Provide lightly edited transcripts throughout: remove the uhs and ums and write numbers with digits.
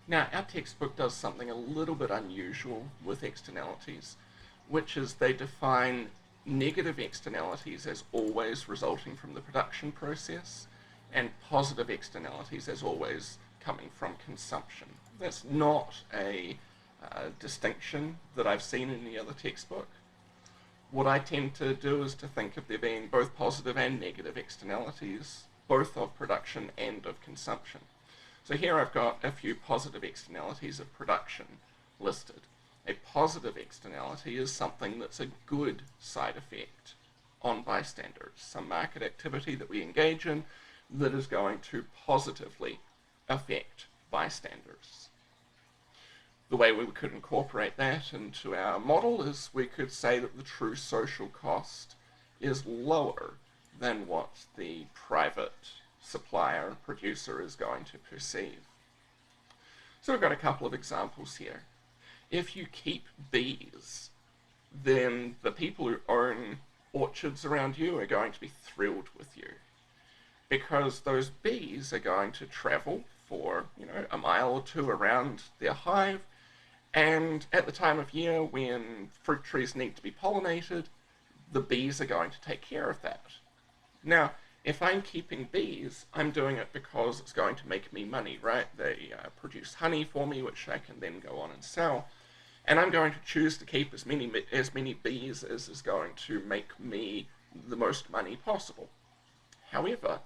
Now, our textbook does something a little bit unusual with externalities, which is they define negative externalities as always resulting from the production process, and positive externalities as always coming from consumption. That's not a distinction that I've seen in the other textbook. What I tend to do is to think of there being both positive and negative externalities, both of production and of consumption. So here I've got a few positive externalities of production listed. A positive externality is something that's a good side effect on bystanders, some market activity that we engage in that is going to positively affect bystanders. The way we could incorporate that into our model is we could say that the true social cost is lower than what the private supplier and producer is going to perceive. So we've got a couple of examples here. If you keep bees, then the people who own orchards around you are going to be thrilled with you, because those bees are going to travel for, a mile or two around their hive, and at the time of year when fruit trees need to be pollinated, the bees are going to take care of that. Now, if I'm keeping bees, I'm doing it because it's going to make me money, right? They produce honey for me, which I can then go on and sell. And I'm going to choose to keep as many bees as is going to make me the most money possible. However,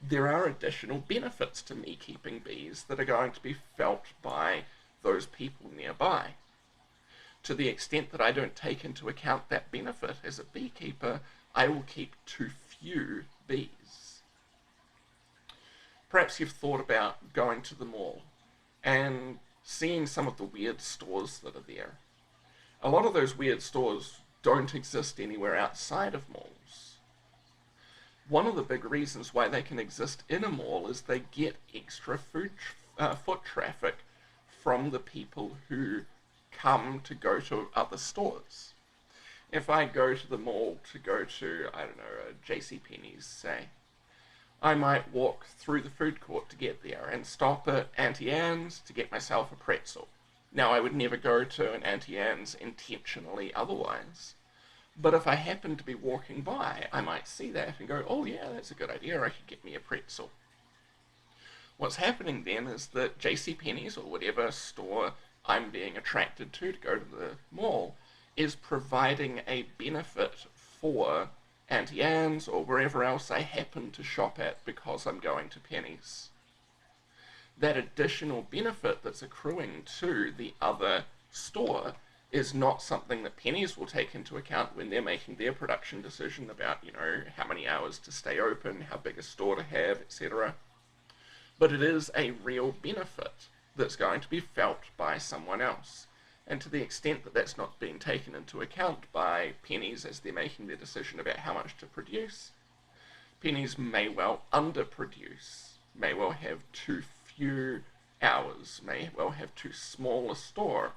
there are additional benefits to me keeping bees that are going to be felt by those people nearby. To the extent that I don't take into account that benefit as a beekeeper, I will keep too few bees. Perhaps you've thought about going to the mall and seeing some of the weird stores that are there. A lot of those weird stores don't exist anywhere outside of malls. One of the big reasons why they can exist in a mall is they get extra foot traffic from the people who come to go to other stores. If I go to the mall to go to, I don't know, JCPenney's, say, I might walk through the food court to get there and stop at Auntie Anne's to get myself a pretzel. Now, I would never go to an Auntie Anne's intentionally otherwise, but if I happen to be walking by, I might see that and go, oh yeah, that's a good idea, I could get me a pretzel. What's happening then is that JCPenney's, or whatever store I'm being attracted to go to the mall, is providing a benefit for Auntie Anne's or wherever else I happen to shop at because I'm going to Penny's. That additional benefit that's accruing to the other store is not something that Penny's will take into account when they're making their production decision about, how many hours to stay open, how big a store to have, etc. But it is a real benefit that's going to be felt by someone else. And to the extent that that's not being taken into account by Penny's as they're making their decision about how much to produce, Penny's may well underproduce, may well have too few hours, may well have too small a store,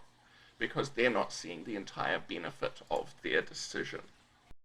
because they're not seeing the entire benefit of their decision.